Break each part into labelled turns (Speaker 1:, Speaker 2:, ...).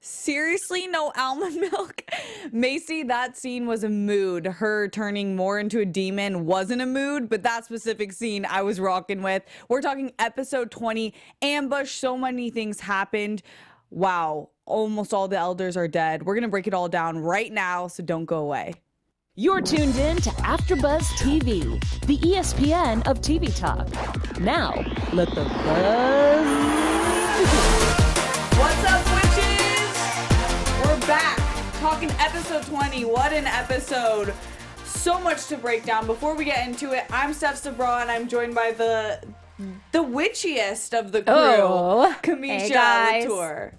Speaker 1: Seriously, no almond milk? Macy, that scene was a mood. Her turning more into a demon wasn't a mood, but that specific scene I was rocking with. We're talking episode 20, Ambush. So many things happened. Wow, almost all the elders are dead. We're going to break it all down right now, so don't go away.
Speaker 2: You're tuned in to AfterBuzz TV, the ESPN of TV talk. Now, let the buzz begin.
Speaker 1: What's up, witches? We're back talking episode 20. What an episode. So much to break down. Before we get into it, I'm Steph Sabra, and I'm joined by the witchiest of the crew, Kamisha Latour.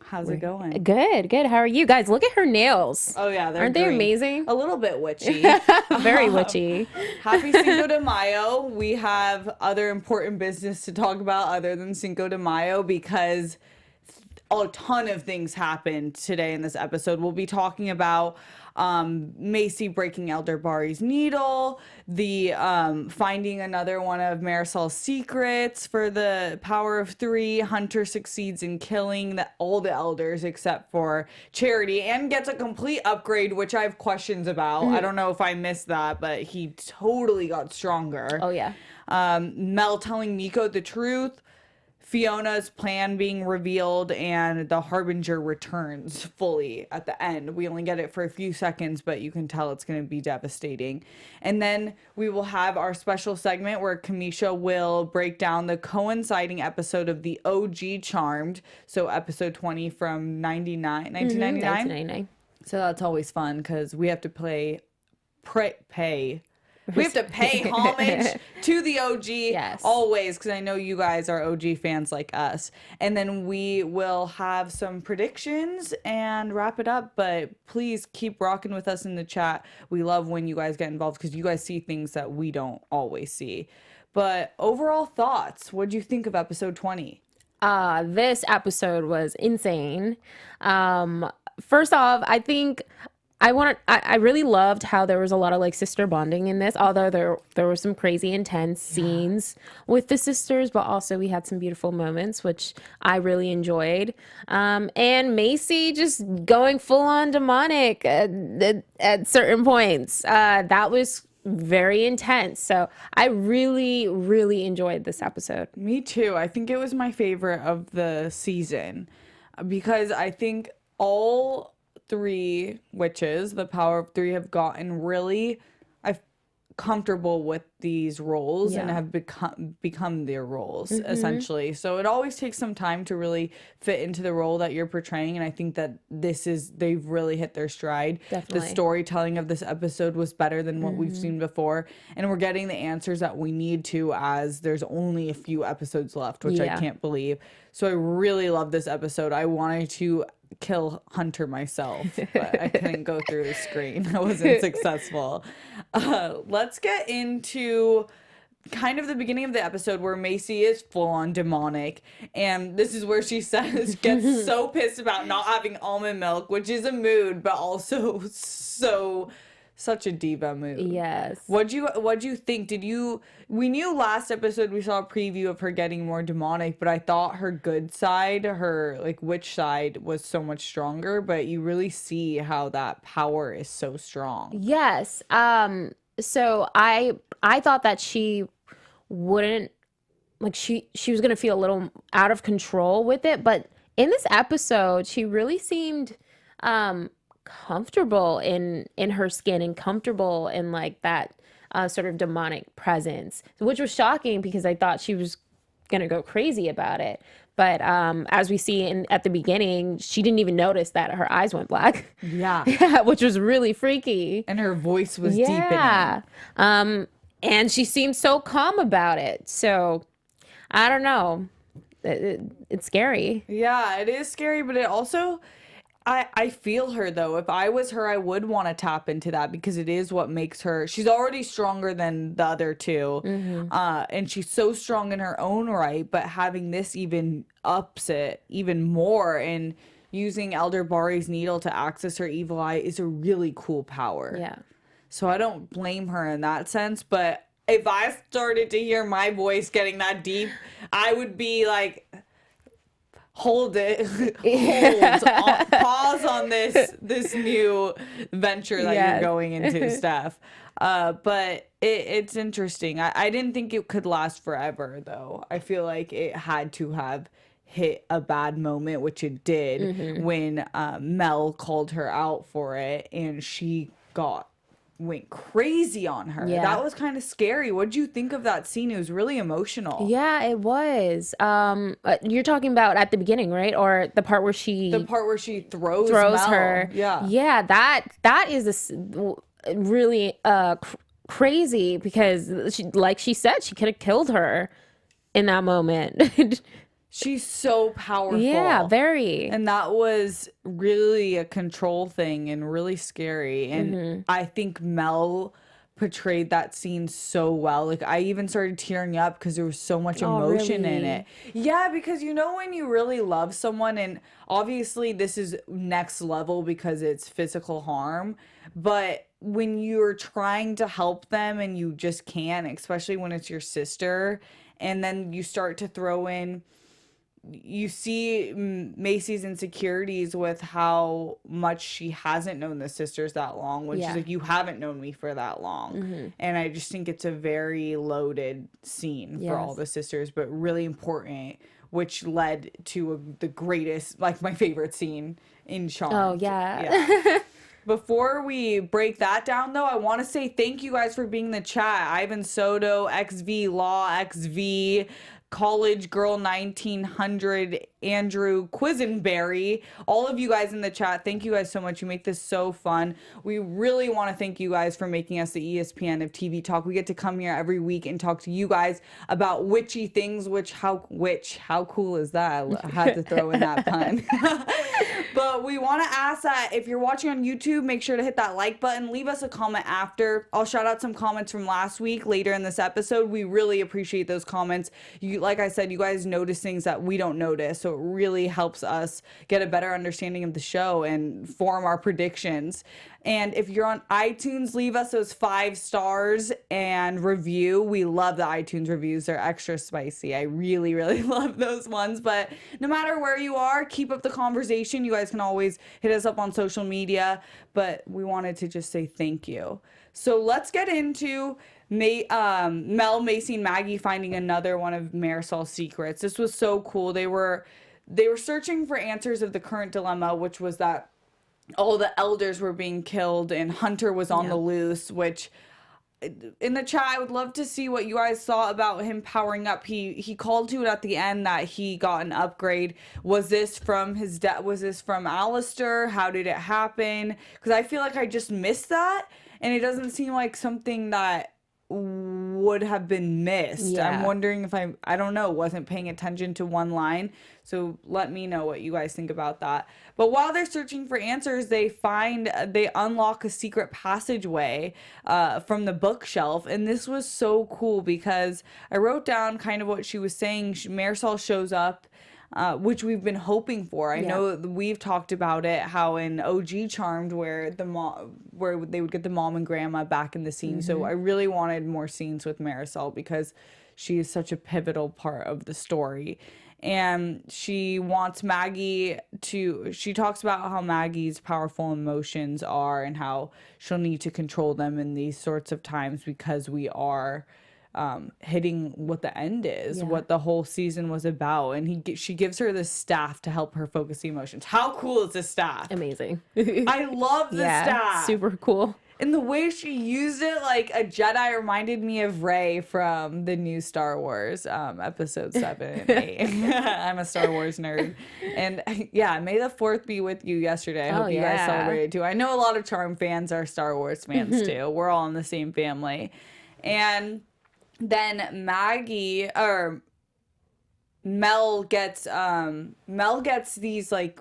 Speaker 1: How's it going?
Speaker 3: Good. How are you guys? Look at her nails.
Speaker 1: Oh, yeah.
Speaker 3: Aren't they amazing?
Speaker 1: A little bit witchy.
Speaker 3: Very witchy.
Speaker 1: Happy Cinco de Mayo. We have other important business to talk about other than Cinco de Mayo because a ton of things happened today in this episode. We'll be talking about Macy breaking Elder Bari's needle, the finding another one of Marisol's secrets for the power of 3. Hunter succeeds in killing all the elders except for Charity and gets a complete upgrade, which I have questions about. I don't know if I missed that, but he totally got stronger.
Speaker 3: Oh, yeah.
Speaker 1: Mel telling Niko the truth. Fiona's plan being revealed, and the Harbinger returns fully at the end. We only get it for a few seconds, but you can tell it's going to be devastating. And then we will have our special segment where Kamisha will break down the coinciding episode of the OG Charmed. So episode 20 from 1999. So that's always fun because we have to pay homage to the OG always, because I know you guys are OG fans like us. And then we will have some predictions and wrap it up. But please keep rocking with us in the chat. We love when you guys get involved because you guys see things that we don't always see. But overall thoughts, what'd you think of episode 20?
Speaker 3: This episode was insane. First off, I think I really loved how there was a lot of like sister bonding in this, although there were some crazy intense scenes with the sisters, but also we had some beautiful moments, which I really enjoyed. And Macy just going full on demonic at certain points. That was very intense. So I really, really enjoyed this episode.
Speaker 1: Me too. I think it was my favorite of the season because I think all 3 witches, the power of 3, have gotten really comfortable with these roles and have become their roles essentially. So it always takes some time to really fit into the role that you're portraying, and I think that they've really hit their stride.
Speaker 3: Definitely.
Speaker 1: The storytelling of this episode was better than what we've seen before, and we're getting the answers that we need to as there's only a few episodes left, which I can't believe. So I really love this episode. I wanted to kill Hunter myself, but I couldn't go through the screen. I wasn't successful. Let's get into kind of the beginning of the episode where Macy is full on demonic, and this is where she gets so pissed about not having almond milk, which is a mood, but also such a diva mood.
Speaker 3: Yes.
Speaker 1: What'd you think? We knew last episode we saw a preview of her getting more demonic, but I thought her good side, her like witch side, was so much stronger, but you really see how that power is so strong.
Speaker 3: Yes. So I thought that she wouldn't, like, she was gonna feel a little out of control with it, but in this episode she really seemed comfortable in her skin and comfortable in like that sort of demonic presence, which was shocking because I thought she was gonna go crazy about it. But as we see at the beginning, she didn't even notice that her eyes went black. Yeah, which was really freaky.
Speaker 1: And her voice was deepening.
Speaker 3: And she seemed so calm about it. So I don't know. It's scary.
Speaker 1: Yeah, it is scary, but it also, I feel her though. If I was her, I would want to tap into that because it is what makes her. She's already stronger than the other 2, and she's so strong in her own right. But having this even ups it even more, and using Elder Bari's needle to access her evil eye is a really cool power.
Speaker 3: Yeah.
Speaker 1: So I don't blame her in that sense, but if I started to hear my voice getting that deep, I would be like hold pause on this new venture that you're going into, Steph. But it's interesting. I didn't think it could last forever, though. I feel like it had to have hit a bad moment, which it did, when Mel called her out for it, and she went crazy on her.
Speaker 3: Yeah.
Speaker 1: That was kind of scary. What did you think of that scene? It was really emotional.
Speaker 3: Yeah, it was. You're talking about at the beginning, right? Or the part where she
Speaker 1: throws
Speaker 3: Mel.
Speaker 1: her.
Speaker 3: Yeah, that is really crazy, because she, like she said, she could have killed her in that moment.
Speaker 1: She's so powerful.
Speaker 3: Yeah, very.
Speaker 1: And that was really a control thing and really scary. And I think Mel portrayed that scene so well. Like, I even started tearing up because there was so much emotion in it. Yeah, because when you really love someone, and obviously this is next level because it's physical harm, but when you're trying to help them and you just can't, especially when it's your sister, and then you start to throw in, you see Macy's insecurities with how much she hasn't known the sisters that long, when she's like, you haven't known me for that long. And I just think it's a very loaded scene for all the sisters, but really important, which led to the greatest, like my favorite scene in Charmed.
Speaker 3: Oh, yeah.
Speaker 1: Before we break that down, though, I want to say thank you guys for being in the chat. Ivan Soto, XV Law, XV, College Girl 1900, Andrew Quisenberry, all of you guys in the chat, thank you guys so much. You make this so fun. We really want to thank you guys for making us the ESPN of TV talk. We get to come here every week and talk to you guys about witchy things, how cool is that? I had to throw in that pun. But we want to ask that if you're watching on YouTube, make sure to hit that like button. Leave us a comment after. I'll shout out some comments from last week later in this episode. We really appreciate those comments. Like I said, you guys notice things that we don't notice. So it really helps us get a better understanding of the show and form our predictions. And if you're on iTunes, leave us those 5 stars and review. We love the iTunes reviews. They're extra spicy. I really, really love those ones. But no matter where you are, keep up the conversation. You guys can always hit us up on social media. But we wanted to just say thank you. So let's get into Mel, Macy, and Maggie finding another one of Marisol's secrets. This was so cool. They were searching for answers of the current dilemma, which was that all the elders were being killed and Hunter was on the loose, which in the chat, I would love to see what you guys thought about him powering up. He called to it at the end that he got an upgrade. Was this from his dad? Was this from Alistair? How did it happen? Because I feel like I just missed that, and it doesn't seem like something that would have been missed.
Speaker 3: Yeah.
Speaker 1: I'm wondering if I don't know, wasn't paying attention to one line. So let me know what you guys think about that. But while they're searching for answers, they unlock a secret passageway from the bookshelf. And this was so cool because I wrote down kind of what she was saying. Marisol shows up, which we've been hoping for. I know we've talked about it, how in OG Charmed where they would get the mom and grandma back in the scene. So I really wanted more scenes with Marisol because she is such a pivotal part of the story. And she wants Maggie she talks about how Maggie's powerful emotions are and how she'll need to control them in these sorts of times because we are hitting what the end is, what the whole season was about. And she gives her this staff to help her focus the emotions. How cool is this staff?
Speaker 3: Amazing.
Speaker 1: I love the staff.
Speaker 3: Super cool.
Speaker 1: And the way she used it like a Jedi reminded me of Rey from the new Star Wars episode 7 and 8. I'm a Star Wars nerd. And yeah, May the 4th be with you yesterday. I hope you guys celebrated too. I know a lot of Charm fans are Star Wars fans too. We're all in the same family. And then Mel gets these like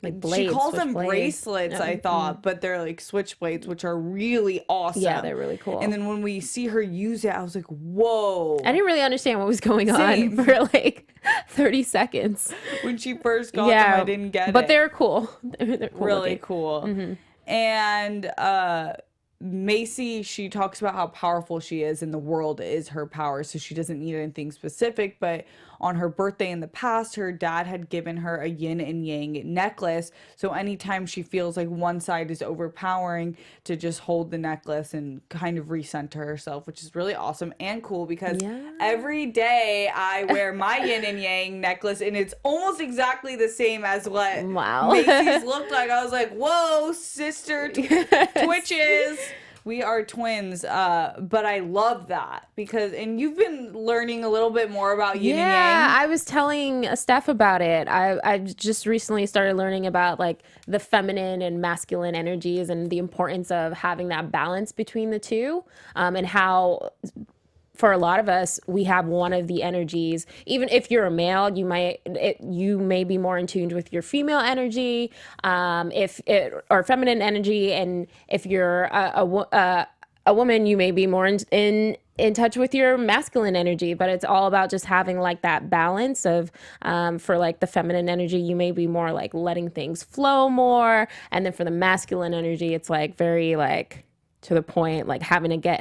Speaker 1: blades, she calls them bracelets, I thought, but they're like switchblades, which are really awesome.
Speaker 3: Yeah, they're really cool.
Speaker 1: And then when we see her use it, I was like, whoa.
Speaker 3: I didn't really understand what was going on for like 30 seconds.
Speaker 1: When she first got them, I didn't get it.
Speaker 3: But they're cool. They're cool
Speaker 1: really
Speaker 3: looking.
Speaker 1: Cool. And Macy, she talks about how powerful she is and the world is her power, so she doesn't need anything specific, but on her birthday in the past, her dad had given her a yin and yang necklace. So anytime she feels like one side is overpowering, to just hold the necklace and kind of recenter herself, which is really awesome and cool because every day I wear my yin and yang necklace and it's almost exactly the same as what Macy's looked like. I was like, whoa, sister twitches. We are twins, but I love that because, and you've been learning a little bit more about yin and yang.
Speaker 3: Yeah, I was telling Steph about it. I just recently started learning about like the feminine and masculine energies and the importance of having that balance between the two, and how for a lot of us, we have one of the energies. Even if you're a male, you may be more in tune with your female energy, or feminine energy, and if you're a woman, you may be more in touch with your masculine energy. But it's all about just having like that balance of, for like the feminine energy, you may be more like letting things flow more, and then for the masculine energy, it's like very like to the point, like having to get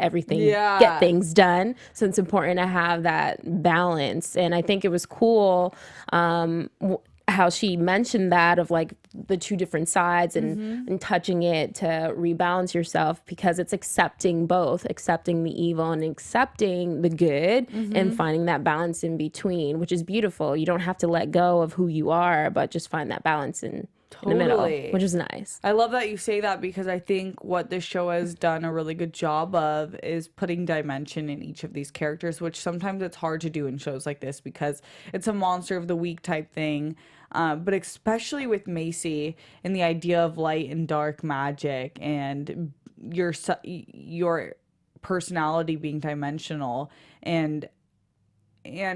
Speaker 3: things done. So it's important to have that balance. And I think it was cool how she mentioned that of like the two different sides and touching it to rebalance yourself, because it's accepting both, accepting the evil and accepting the good, and finding that balance in between, which is beautiful. You don't have to let go of who you are, but just find that balance in the middle, which is nice.
Speaker 1: I love that you say that because I think what this show has done a really good job of is putting dimension in each of these characters, which sometimes it's hard to do in shows like this because it's a monster of the week type thing. But especially with Macy and the idea of light and dark magic and your personality being dimensional and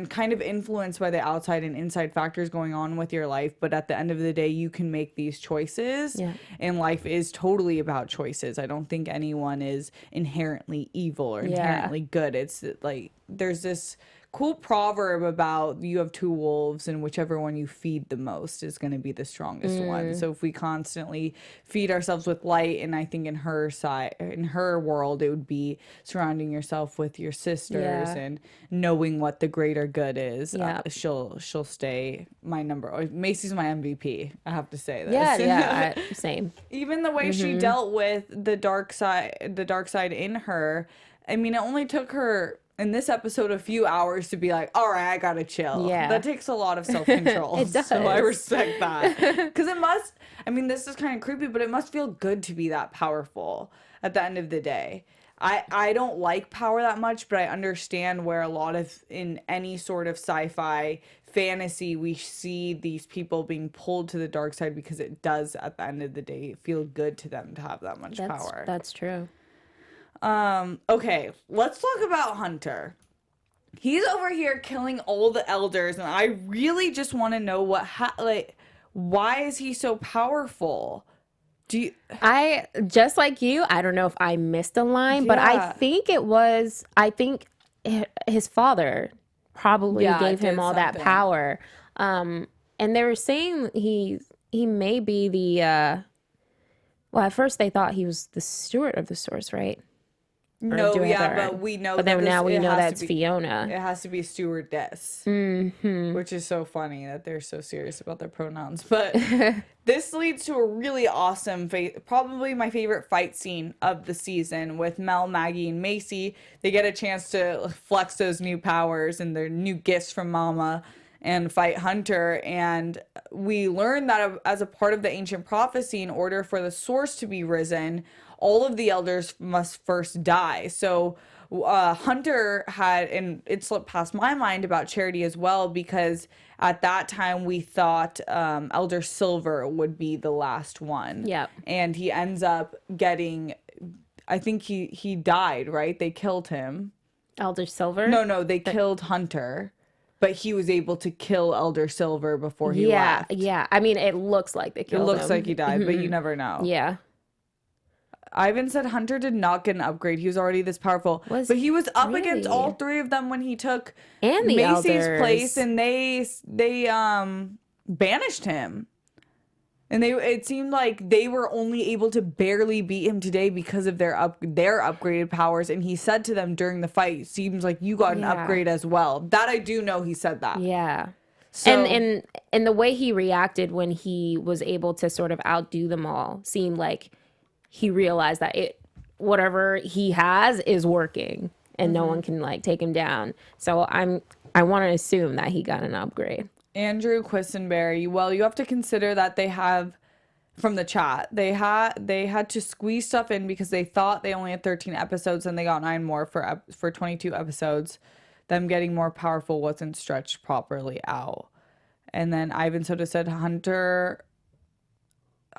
Speaker 1: kind of influenced by the outside and inside factors going on with your life. But at the end of the day, you can make these choices, and life is totally about choices. I don't think anyone is inherently evil or inherently good. It's like there's this cool proverb about you have two wolves and whichever one you feed the most is going to be the strongest one. So if we constantly feed ourselves with light, and I think in her world, it would be surrounding yourself with your sisters and knowing what the greater good is. She'll stay my number. Macy's my MVP. I have to say this.
Speaker 3: Same.
Speaker 1: Even the way she dealt with the dark side in her. I mean, it only took her in this episode a few hours to be like, all right, I gotta chill. That takes a lot of self-control.
Speaker 3: It does.
Speaker 1: So I respect that. Because it must, I mean, this is kind of creepy, but it must feel good to be that powerful at the end of the day. I don't like power that much, but I understand where a lot of, in any sort of sci-fi fantasy, we see these people being pulled to the dark side because it does, at the end of the day, feel good to them to have that much power.
Speaker 3: That's true.
Speaker 1: Okay, let's talk about Hunter. He's over here killing all the elders, and I really just want to know why is he so powerful?
Speaker 3: I just like you, I don't know if I missed a line, but I think his father probably gave him all that power. And they were saying he may be the well, at first they thought he was the steward of the source, right?
Speaker 1: But we know.
Speaker 3: But then now we know that's Fiona.
Speaker 1: It has to be stewardess, which is so funny that they're so serious about their pronouns. But this leads to a really awesome, probably my favorite fight scene of the season with Mel, Maggie, and Macy. They get a chance to flex those new powers and their new gifts from Mama and fight Hunter. And we learn that as a part of the ancient prophecy, in order for the source to be risen, all of the elders must first die. So Hunter had, and it slipped past my mind about Charity as well, because at that time we thought Elder Silver would be the last one.
Speaker 3: Yeah.
Speaker 1: And he ends up getting, I think he died, right? They killed him.
Speaker 3: Elder Silver?
Speaker 1: No, they killed Hunter. But he was able to kill Elder Silver before he left.
Speaker 3: Yeah. I mean, it looks like they killed him.
Speaker 1: It looks like he died, but you never know.
Speaker 3: Yeah.
Speaker 1: Ivan said Hunter did not get an upgrade. He was already this powerful. But he was up against all three of them when he took Macy's place, and they banished him. And it seemed like they were only able to barely beat him today because of their upgraded powers. And he said to them during the fight, "Seems like you got an upgrade as well." That I do know he said that.
Speaker 3: Yeah.
Speaker 1: So,
Speaker 3: and the way he reacted when he was able to sort of outdo them all seemed like he realized that whatever he has is working and no one can like take him down. So I want to assume that he got an upgrade.
Speaker 1: Andrew Quisenberry, well, you have to consider that they have, from the chat, they had to squeeze stuff in because they thought they only had 13 episodes and they got 9 more for 22 episodes. Them getting more powerful wasn't stretched properly out. And then Ivan Soda said Hunter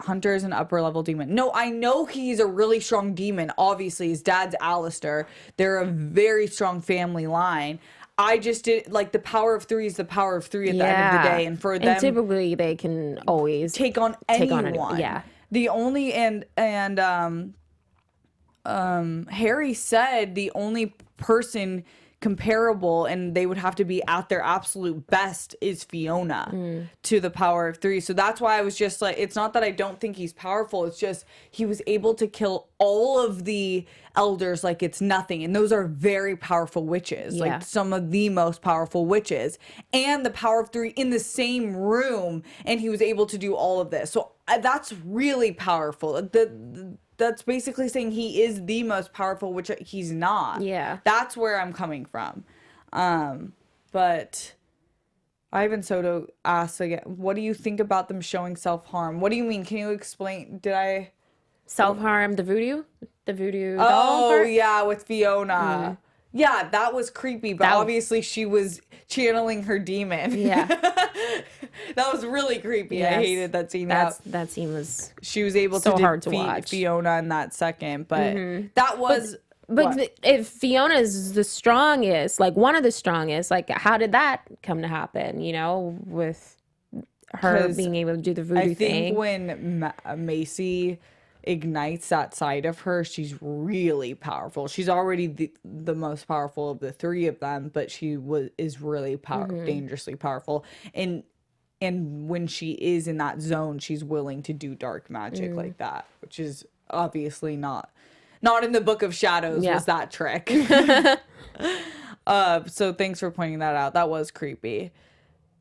Speaker 1: is an upper level demon. No, I know he's a really strong demon. Obviously, his dad's Alistair. They're a very strong family line. I just did like the power of 3 is the power of 3 at the end of the day, and for them,
Speaker 3: typically they can always
Speaker 1: take on anyone.
Speaker 3: Yeah.
Speaker 1: The only Harry said the only person comparable and they would have to be at their absolute best is Fiona to the power of 3. So that's why I was just like, it's not that I don't think he's powerful, it's just he was able to kill all of the elders like it's nothing, and those are very powerful witches, like some of the most powerful witches, and the power of 3 in the same room, and he was able to do all of this. So that's really powerful. That's basically saying he is the most powerful, which he's not.
Speaker 3: Yeah.
Speaker 1: That's where I'm coming from. But Ivan Soto asks again, what do you think about them showing self-harm? What do you mean? Can you explain?
Speaker 3: Self-harm, the voodoo doll
Speaker 1: Oh,
Speaker 3: part?
Speaker 1: yeah, with Fiona. Yeah, that was creepy, but obviously she was channeling her demon.
Speaker 3: Yeah.
Speaker 1: That was really creepy.
Speaker 3: Yes.
Speaker 1: I hated that scene.
Speaker 3: That scene was
Speaker 1: She was able
Speaker 3: so
Speaker 1: to
Speaker 3: hard to
Speaker 1: defeat
Speaker 3: watch.
Speaker 1: Fiona in that second, but that was...
Speaker 3: But if Fiona's the strongest, like one of the strongest, like how did that come to happen, you know, with her being able to do the voodoo thing?
Speaker 1: I think when Macy ignites that side of her, she's really powerful. She's already the most powerful of the 3 of them, but she is really dangerously powerful. And when she is in that zone, she's willing to do dark magic like that, which is obviously not in the Book of Shadows was that trick. So thanks for pointing that out. That was creepy.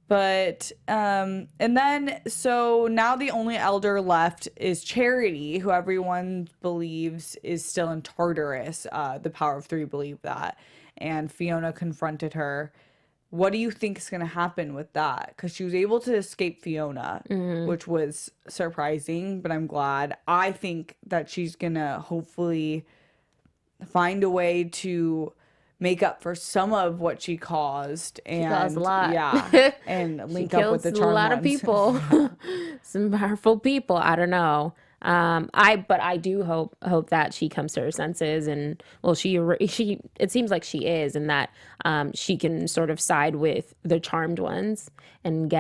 Speaker 1: But and then so now the only elder left is Charity, who everyone believes is still in Tartarus. The power of 3 believe that. And Fiona confronted her. What do you think is going to happen with that? Because she was able to escape Fiona, which was surprising, but I'm glad. I think that she's going to hopefully find a way to make up for some of what she caused. And
Speaker 3: she caused a lot.
Speaker 1: Yeah. And link up with the charm
Speaker 3: a lot
Speaker 1: ones.
Speaker 3: of people. Some powerful people. I don't know. But I do hope that she comes to her senses, and she it seems like she is, and that she can sort of side with the charmed ones and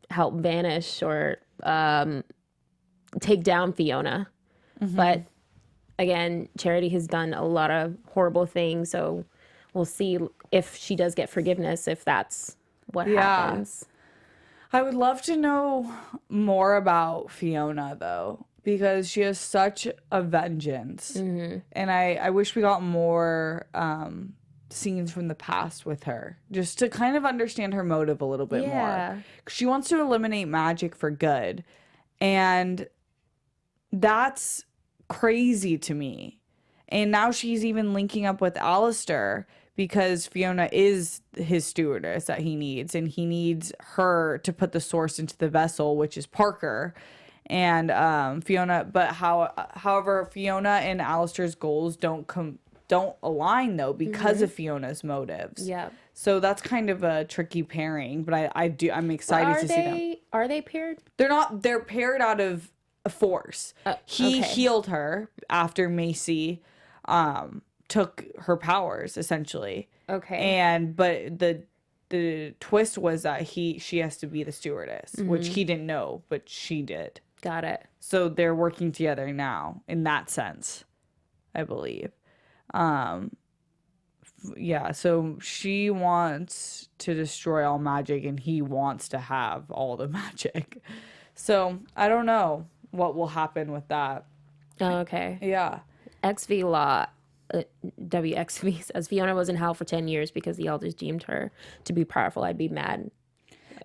Speaker 3: help vanish or take down Fiona. But again, Charity has done a lot of horrible things, so we'll see if she does get forgiveness, if that's what happens.
Speaker 1: I would love to know more about Fiona, though, because she has such a vengeance. And I wish we got more scenes from the past with her, just to kind of understand her motive a little bit more. She wants to eliminate magic for good, and that's crazy to me. And now she's even linking up with Alistair because Fiona is his stewardess that he needs, and he needs her to put the source into the vessel, which is Parker. And however, Fiona and Alistair's goals don't align though because of Fiona's motives. Yeah. So that's kind of a tricky pairing, but I'm excited to see them.
Speaker 3: Are they paired?
Speaker 1: They're not. They're paired out of a force. He healed her after Macy took her powers, essentially. Okay. But the twist was that she has to be the stewardess, which he didn't know, but she did.
Speaker 3: Got it.
Speaker 1: So they're working together now in that sense, I believe. Yeah, so she wants to destroy all magic and he wants to have all the magic. So I don't know what will happen with that.
Speaker 3: Oh, okay.
Speaker 1: Yeah.
Speaker 3: XV Law, WXV says Fiona was in hell for 10 years because the elders deemed her to be powerful. I'd be mad.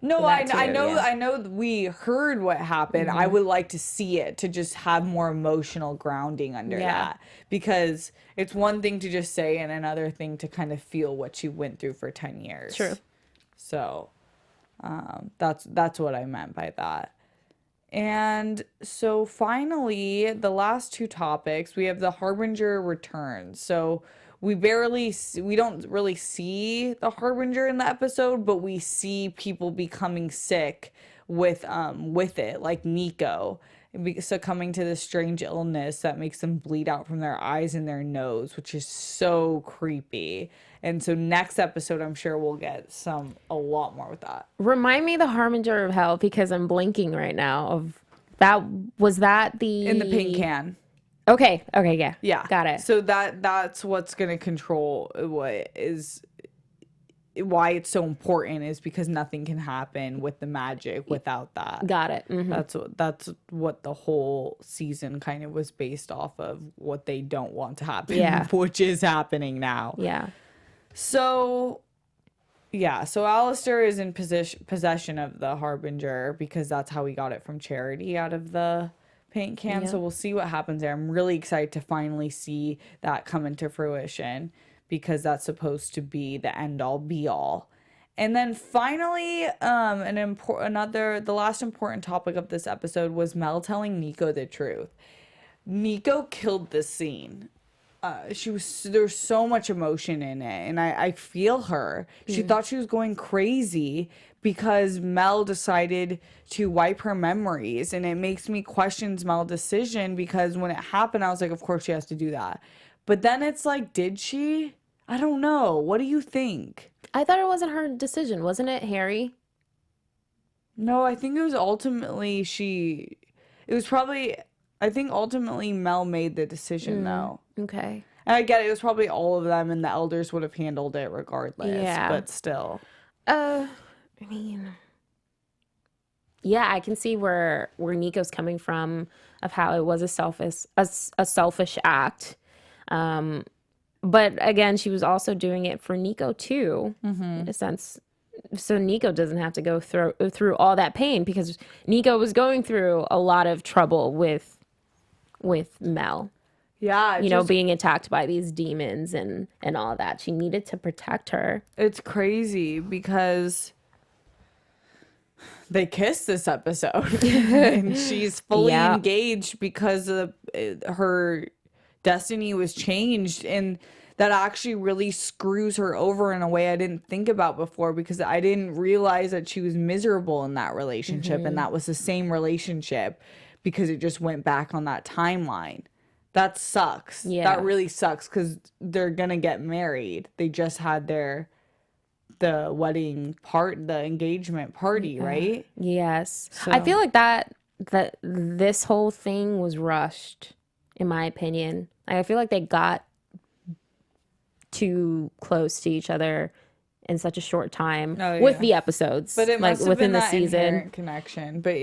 Speaker 1: No,
Speaker 3: That too,
Speaker 1: I know,
Speaker 3: yeah.
Speaker 1: I know we heard what happened. I would like to see it to just have more emotional grounding under that, because it's one thing to just say and another thing to kind of feel what she went through for 10 years.
Speaker 3: True.
Speaker 1: So that's what I meant by that. And so finally, the last two topics, we have the Harbinger returns. So we don't really see the Harbinger in the episode, but we see people becoming sick with it, like Niko succumbing to this strange illness that makes them bleed out from their eyes and their nose, which is so creepy. And so next episode, I'm sure we'll get a lot more with that.
Speaker 3: Remind me the Harbinger of Hell, because I'm blinking right now. Was that the
Speaker 1: In the pink can.
Speaker 3: Okay, yeah.
Speaker 1: Yeah.
Speaker 3: Got it.
Speaker 1: So that's what's going to control why it's so important, is because nothing can happen with the magic without that.
Speaker 3: Got it. Mm-hmm.
Speaker 1: That's what the whole season kind of was based off of, what they don't want to happen, which is happening now.
Speaker 3: Yeah.
Speaker 1: So Alistair is in possession of the Harbinger because that's how we got it from Charity out of the paint can. So we'll see what happens there. I'm really excited to finally see that come into fruition, because that's supposed to be the end all be all. And then finally, the last important topic of this episode was Mel telling Niko the truth. Niko killed this scene. There's so much emotion in it, and I feel her. She thought she was going crazy because Mel decided to wipe her memories, and it makes me question Mel's decision, because when it happened, I was like, of course she has to do that. But then it's like, did she? I don't know. What do you think?
Speaker 3: I thought it wasn't her decision. Wasn't it Harry?
Speaker 1: No, I think it was ultimately I think ultimately Mel made the decision, though.
Speaker 3: Okay.
Speaker 1: And I get it was probably all of them, and the elders would have handled it regardless.
Speaker 3: Yeah.
Speaker 1: But still.
Speaker 3: I mean, yeah, I can see where Niko's coming from, of how it was a selfish act. But again, she was also doing it for Niko too, in a sense. So Niko doesn't have to go through all that pain, because Niko was going through a lot of trouble with Mel.
Speaker 1: Yeah.
Speaker 3: Being attacked by these demons and all that. She needed to protect her.
Speaker 1: It's crazy because they kissed this episode and she's fully engaged because of her destiny was changed, and that actually really screws her over in a way I didn't think about before, because I didn't realize that she was miserable in that relationship, and that was the same relationship, because it just went back on that timeline. That sucks.
Speaker 3: Yeah.
Speaker 1: That really sucks, because they're gonna get married. They just had the engagement party, right?
Speaker 3: Yes.
Speaker 1: So.
Speaker 3: I feel like that this whole thing was rushed, in my opinion. I feel like they got too close to each other in such a short time with the episodes,
Speaker 1: but it must have
Speaker 3: within
Speaker 1: been
Speaker 3: the
Speaker 1: that
Speaker 3: season
Speaker 1: inherent connection. But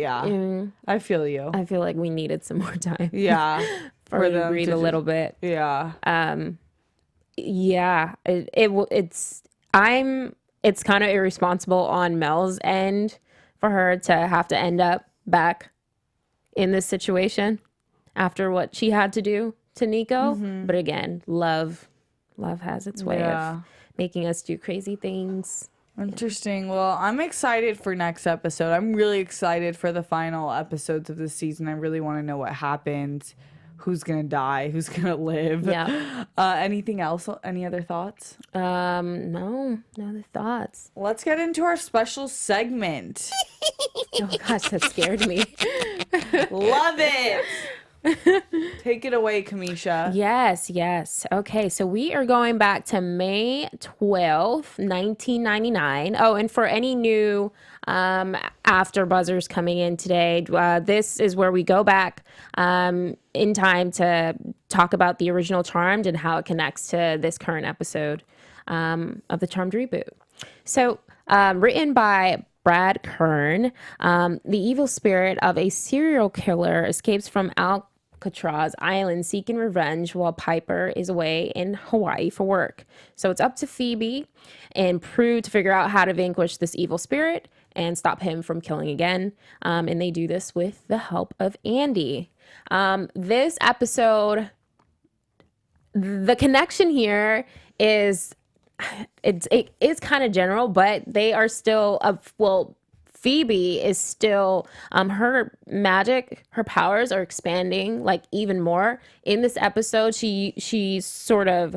Speaker 1: I feel you.
Speaker 3: I feel like we needed some more time.
Speaker 1: Yeah,
Speaker 3: for them to breathe a little bit.
Speaker 1: Yeah.
Speaker 3: Yeah. It's kind of irresponsible on Mel's end for her to have to end up back in this situation after what she had to do to Niko. But again, love has its way of making us do crazy things.
Speaker 1: Interesting. Well, I'm excited for next episode. I'm really excited for the final episodes of the season. I really want to know what happens, who's gonna die, who's gonna live.
Speaker 3: Yeah.
Speaker 1: Anything else? Any other thoughts?
Speaker 3: No other thoughts.
Speaker 1: Let's get into our special segment.
Speaker 3: Oh gosh, that scared me.
Speaker 1: Love it. Take it away, Kamisha.
Speaker 3: Yes. Okay, so we are going back to May 12th, 1999. Oh, and for any new AfterBuzzers coming in today, this is where we go back in time to talk about the original Charmed and how it connects to this current episode of the Charmed reboot. So, written by Brad Kern. The evil spirit of a serial killer escapes from Alcatraz Island seeking revenge while Piper is away in Hawaii for work. So it's up to Phoebe and Prue to figure out how to vanquish this evil spirit and stop him from killing again. And they do this with the help of Andy. This episode, the connection here is it is kind of general, but they are still Phoebe is still her magic, her powers are expanding like even more in this episode. She sort of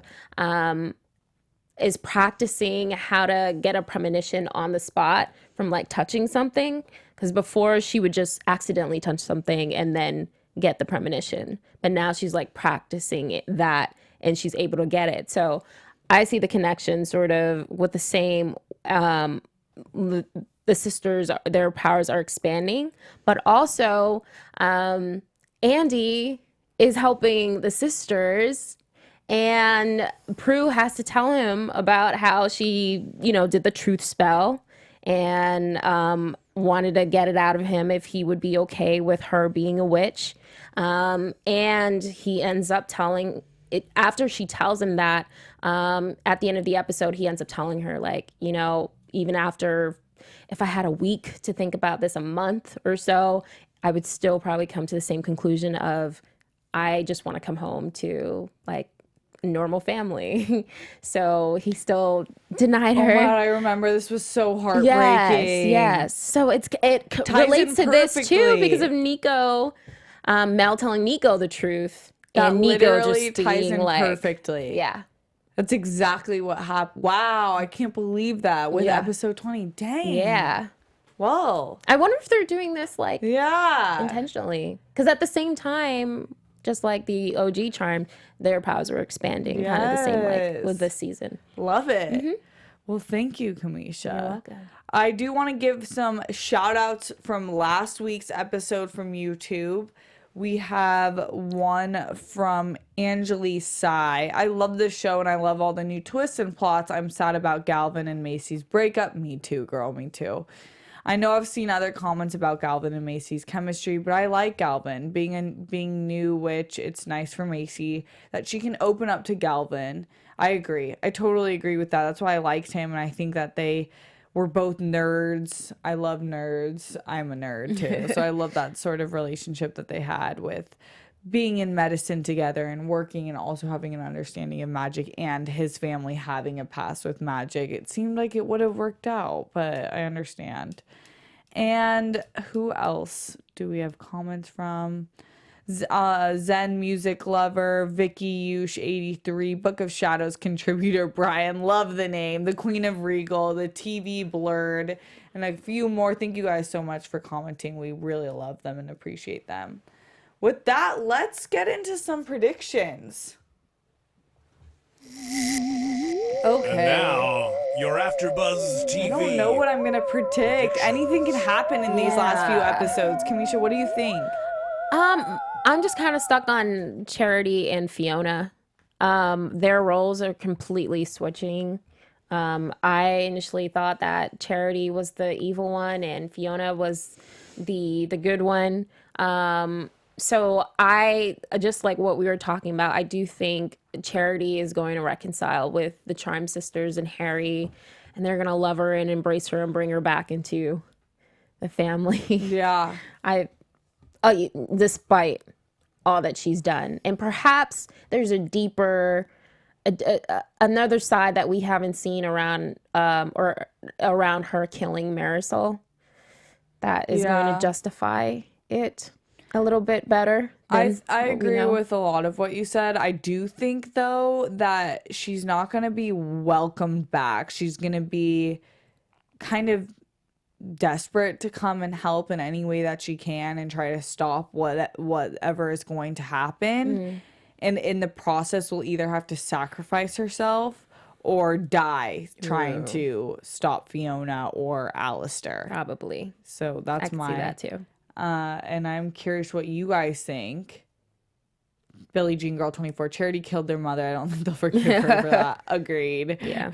Speaker 3: is practicing how to get a premonition on the spot from like touching something, because before she would just accidentally touch something and then get the premonition, but now she's like practicing that and she's able to get it. So I see the connection sort of with the same the sisters, their powers are expanding, but also Andy is helping the sisters, and Prue has to tell him about how she, did the truth spell and wanted to get it out of him if he would be okay with her being a witch. And he ends up telling it after she tells him that, at the end of the episode, he ends up telling her, like, even after, if I had a week to think about this, a month or so, I would still probably come to the same conclusion of, I just want to come home to like normal family. So he still denied her.
Speaker 1: Oh my God, I remember this was so heartbreaking.
Speaker 3: Yes. So it relates to this too because of Niko, Mel telling Niko the truth,
Speaker 1: that
Speaker 3: and Niko just
Speaker 1: ties
Speaker 3: being
Speaker 1: in
Speaker 3: like,
Speaker 1: perfectly.
Speaker 3: Yeah.
Speaker 1: That's exactly what happened. Wow, I can't believe that with episode 20. Dang.
Speaker 3: Yeah.
Speaker 1: Whoa.
Speaker 3: I wonder if they're doing this like
Speaker 1: intentionally.
Speaker 3: Because at the same time, just like the OG charm, their powers are expanding kind of the same like with this season.
Speaker 1: Love it. Mm-hmm. Well, thank you, Kamisha.
Speaker 3: You're welcome.
Speaker 1: I do want to give some shout outs from last week's episode from YouTube. We have one from Angeli Sai. I love this show and I love all the new twists and plots. I'm sad about Galvin and Macy's breakup. Me too, girl. Me too. I know I've seen other comments about Galvin and Macy's chemistry, but I like Galvin. Being new witch, it's nice for Macy that she can open up to Galvin. I agree. I totally agree with that. That's why I liked him, and I think that they were both nerds. I love nerds. I'm a nerd too. So I love that sort of relationship that they had with being in medicine together and working and also having an understanding of magic, and his family having a past with magic. It seemed like it would have worked out, but I understand. And who else do we have comments from? Zen Music Lover, Vicky Yush 83, Book of Shadows contributor Brian, love the name, the Queen of Regal, the TV Blurred, and a few more. Thank you guys so much for commenting. We really love them and appreciate them. With that, let's get into some predictions. Okay.
Speaker 4: And now, your AfterBuzz TV.
Speaker 1: I don't know what I'm going to predict. Anything can happen in these last few episodes. Kamisha, what do you think?
Speaker 3: I'm just kind of stuck on Charity and Fiona. Their roles are completely switching. I initially thought that Charity was the evil one and Fiona was the good one. So I, just like what we were talking about, I do think Charity is going to reconcile with the Charm Sisters and Harry, and they're going to love her and embrace her and bring her back into the family.
Speaker 1: Yeah.
Speaker 3: Despite all that she's done. And perhaps there's a deeper, another side that we haven't seen around, or around her killing Marisol that is going to justify it a little bit better.
Speaker 1: I agree with a lot of what you said. I do think, though, that she's not going to be welcomed back. She's going to be kind of desperate to come and help in any way that she can and try to stop whatever is going to happen. Mm. And in the process, will either have to sacrifice herself or die trying to stop Fiona or Alistair.
Speaker 3: Probably.
Speaker 1: So that's
Speaker 3: I can see that too.
Speaker 1: And I'm curious what you guys think. Billie Jean Girl 24, Charity killed their mother. I don't think they'll forgive her for that. Agreed.
Speaker 3: Yeah.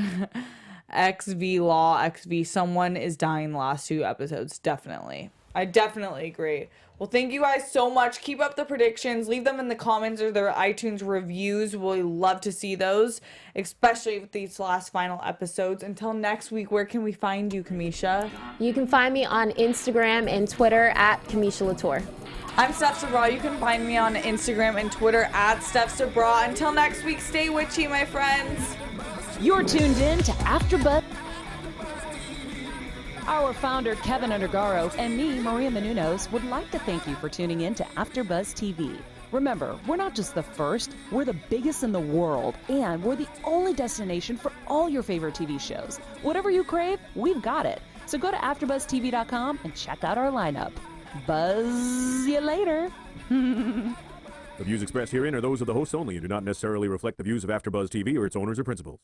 Speaker 1: XV Law, XV someone is dying the last 2 episodes. Definitely. I definitely agree. Well, thank you guys so much. Keep up the predictions. Leave them in the comments or their iTunes reviews. We love to see those, especially with these last final episodes. Until next week, where can we find you, Kamisha?
Speaker 3: You can find me on Instagram and Twitter at Kamisha Latour.
Speaker 1: I'm Steph Sabra. You can find me on Instagram and Twitter at Steph Sabra. Until next week, stay witchy, my friends.
Speaker 2: You're tuned in to AfterBuzz. Our founder, Kevin Undergaro, and me, Maria Menounos, would like to thank you for tuning in to AfterBuzz TV. Remember, we're not just the first, we're the biggest in the world, and we're the only destination for all your favorite TV shows. Whatever you crave, we've got it. So go to AfterBuzzTV.com and check out our lineup. Buzz you later.
Speaker 5: The views expressed herein are those of the hosts only and do not necessarily reflect the views of AfterBuzz TV or its owners or principals.